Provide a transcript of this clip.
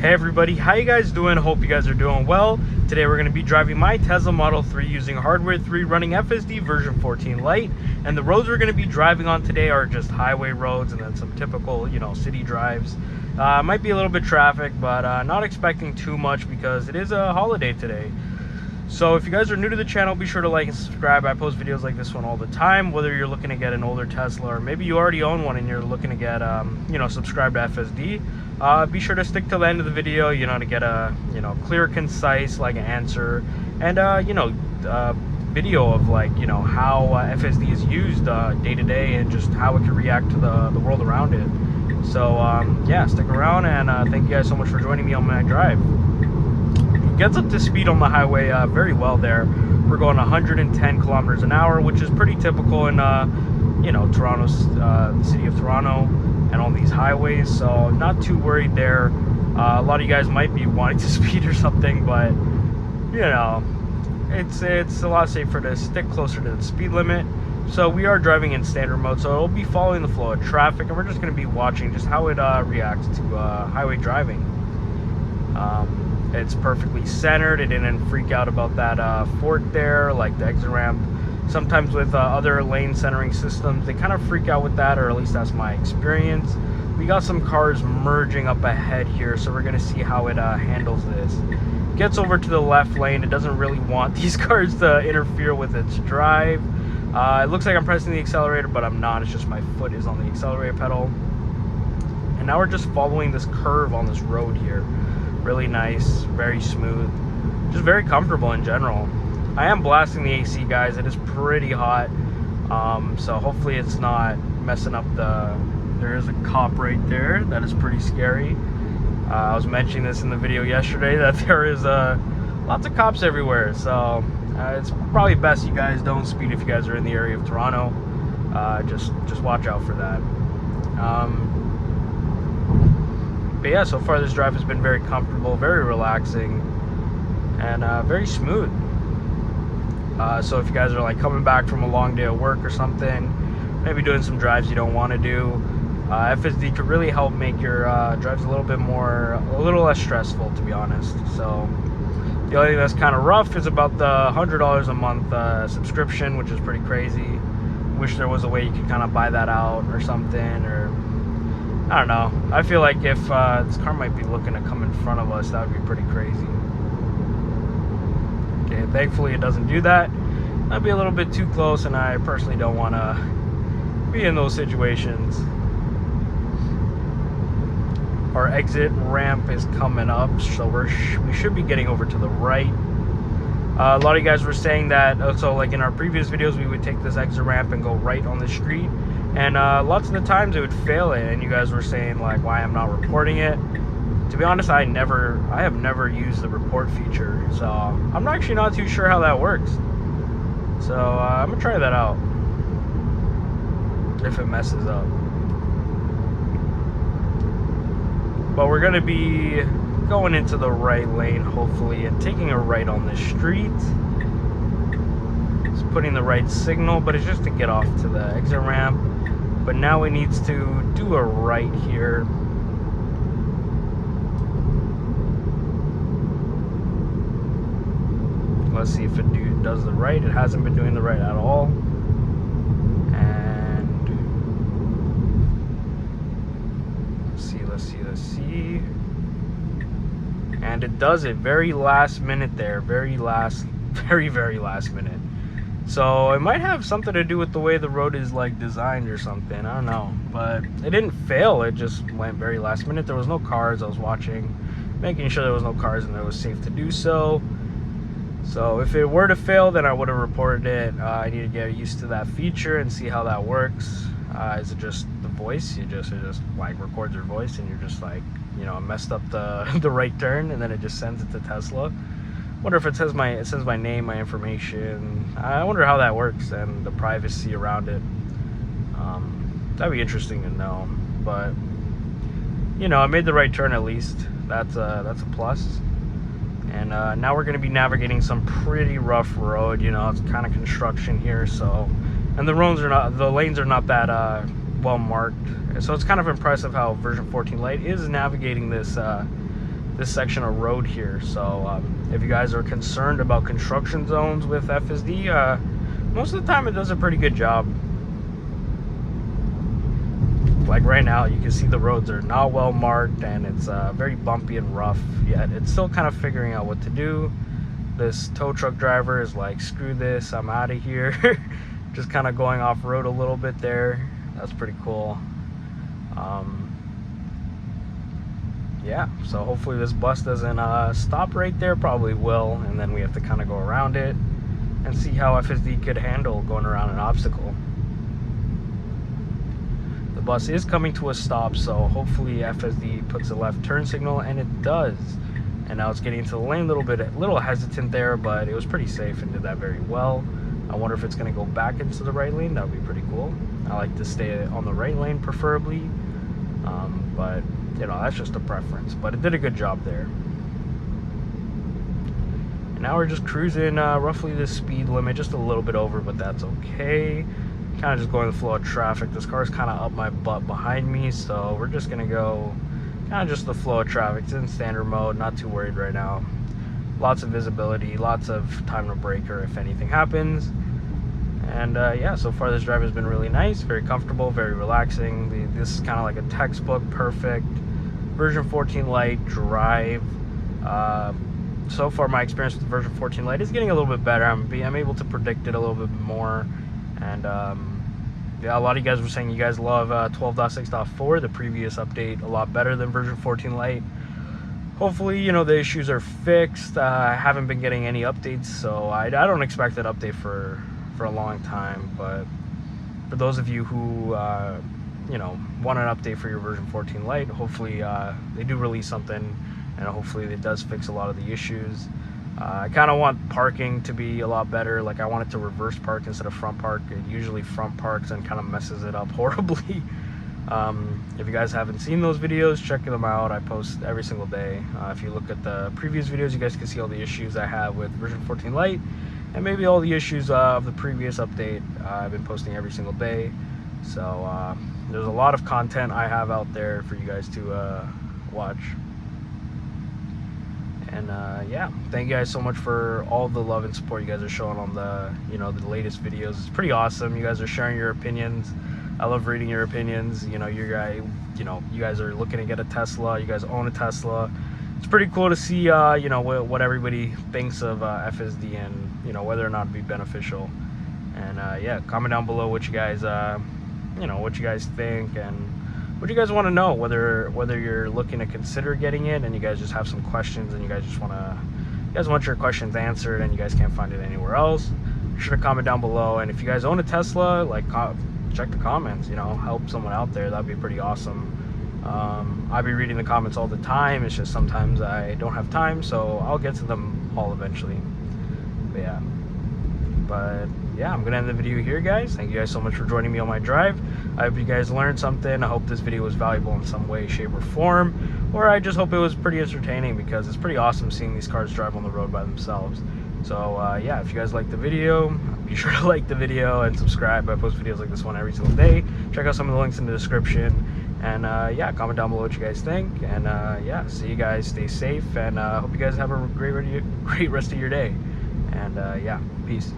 Hey everybody, how you guys doing? Hope you guys are doing well. Today we're going to be driving my Tesla Model 3 using hardware 3 running FSD version 14 Lite, and the roads we're going to be driving on today are just highway roads and then some typical, city drives. Might be a little bit traffic, but not expecting too much because it is a holiday today. So if you guys are new to the channel, be sure to like and subscribe. I post videos like this one all the time, whether you're looking to get an older Tesla or maybe you already own one and you're looking to get subscribe to FSD. Be sure to stick till the end of the video, to get a clear, concise answer and video of how FSD is used day to day and just how it can react to the world around it. So yeah, stick around, and thank you guys so much for joining me on my drive. Gets up to speed on the highway very well there. We're going 110 kilometers an hour, which is pretty typical in Toronto's the city of Toronto and on these highways, so not too worried there. A lot of you guys might be wanting to speed or something, but it's a lot safer to stick closer to the speed limit. So we are driving in standard mode, so it'll be following the flow of traffic, and we're just going to be watching just how it reacts to highway driving. It's perfectly centered. It didn't freak out about that fork there, like the exit ramp. Sometimes with other lane centering systems, they kind of freak out with that, or at least that's my experience. We got some cars merging up ahead here, so we're going to see how it handles this. Gets over to the left lane. It doesn't really want these cars to interfere with its drive. It looks like I'm pressing the accelerator, but I'm not. It's just my foot is on the accelerator pedal. And now we're just following this curve on this road here. Really nice, very smooth, just very comfortable in general. I am blasting the AC, guys. It is pretty hot, so hopefully it's not messing up there is a cop right there. That is pretty scary. I was mentioning this in the video yesterday that there is lots of cops everywhere, so it's probably best you guys don't speed if you guys are in the area of Toronto. Just watch out for that. But yeah, so far this drive has been very comfortable, very relaxing, and very smooth. So if you guys are coming back from a long day of work or something, maybe doing some drives you don't want to do, FSD could really help make your drives a little less stressful, to be honest. So the only thing that's kind of rough is about the $100 a month subscription, which is pretty crazy. Wish there was a way you could kind of buy that out or something, or I don't know. I feel like if this car might be looking to come in front of us, that would be pretty crazy. Okay, thankfully it doesn't do that. That'd be a little bit too close, and I personally don't want to be in those situations. Our exit ramp is coming up, so we should be getting over to the right. A lot of you guys were saying that, so in our previous videos, we would take this exit ramp and go right on the street. And lots of the times it would fail it, and you guys were saying why I'm not reporting it. To be honest, I have never used the report feature, so I'm actually not too sure how that works. So I'm gonna try that out if it messes up. But we're gonna be going into the right lane, hopefully, and taking a right on the street. It's putting the right signal, but it's just to get off to the exit ramp. But now it needs to do a right here. Let's see if it does the right. It hasn't been doing the right at all. And let's see. And it does it very last minute there. Very last minute. So it might have something to do with the way the road is designed or something. I don't know, but it didn't fail. It just went very last minute. There was no cars. I was watching, making sure there was no cars and it was safe to do so. So if it were to fail, then I would have reported it. I need to get used to that feature and see how that works. Is it just the voice? It just records your voice, and you're just messed up the right turn, and then it just sends it to Tesla. Wonder if it sends my name, my information. I wonder how that works and the privacy around it. That'd be interesting to know. But I made the right turn at least. That's a plus. And now we're going to be navigating some pretty rough road. It's kind of construction here, so, and the lanes are not that well marked. So it's kind of impressive how version 14 Lite is navigating this this section of road here. So if you guys are concerned about construction zones with FSD, most of the time it does a pretty good job. Like right now, you can see the roads are not well marked, and it's very bumpy and rough, yet it's still kind of figuring out what to do. This tow truck driver is like, screw this, I'm out of here. Just kind of going off road a little bit there. That's pretty cool. Yeah, so hopefully this bus doesn't stop right there. Probably will, and then we have to kind of go around it and see how FSD could handle going around an obstacle. The bus is coming to a stop, so hopefully FSD puts a left turn signal, and it does. And now it's getting into the lane a little hesitant there, but it was pretty safe and did that very well. I wonder if it's going to go back into the right lane. That would be pretty cool. I like to stay on the right lane preferably, but you know, that's just a preference. But it did a good job there. And now we're just cruising roughly the speed limit, just a little bit over, but that's okay. Kind of just going the flow of traffic. This car's kind of up my butt behind me, so we're just gonna go kind of just the flow of traffic. It's in standard mode, not too worried right now. Lots of visibility, lots of time to braker if anything happens. And yeah, so far this drive has been really nice, very comfortable, very relaxing. This is kind of like a textbook perfect version 14 Lite drive. So far my experience with the version 14 Lite is getting a little bit better. I'm able to predict it a little bit more. And yeah, a lot of you guys were saying you guys love 12.6.4, the previous update, a lot better than version 14 Lite. Hopefully, you know, the issues are fixed. I haven't been getting any updates, so I don't expect that update for a long time. But for those of you who you know, want an update for your version 14 Lite, hopefully they do release something, and hopefully it does fix a lot of the issues. I kind of want parking to be a lot better. Like, I want it to reverse park instead of front park. It usually front parks and kind of messes it up horribly. If you guys haven't seen those videos, check them out. I post every single day. If you look at the previous videos, you guys can see all the issues I have with version 14 Lite, and maybe all the issues of the previous update. I've been posting every single day. So there's a lot of content I have out there for you guys to watch. And yeah, thank you guys so much for all the love and support you guys are showing on the, you know, the latest videos. It's pretty awesome. You guys are sharing your opinions. I love reading your opinions. You know, you guys are looking to get a Tesla. You guys own a Tesla. It's pretty cool to see, you know, what everybody thinks of FSD, and you know, whether or not it'd be beneficial. And yeah, comment down below what you guys, you know, what you guys think, and what you guys want to know, whether you're looking to consider getting it, and you guys just have some questions, and you guys want your questions answered, and you guys can't find it anywhere else. Be sure to comment down below. And if you guys own a Tesla, like, check the comments, you know, help someone out there. That'd be pretty awesome. I'll be reading the comments all the time. It's just sometimes I don't have time, so I'll get to them all eventually. But yeah, I'm gonna end the video here, guys. Thank you guys so much for joining me on my drive. I hope you guys learned something. I hope this video was valuable in some way, shape, or form, or I just hope it was pretty entertaining, because it's pretty awesome seeing these cars drive on the road by themselves. So yeah, if you guys liked the video, be sure to like the video and subscribe. I post videos like this one every single day. Check out some of the links in the description, and yeah, comment down below what you guys think. And yeah, see you guys, stay safe, and hope you guys have a great rest of your day. And yeah, peace.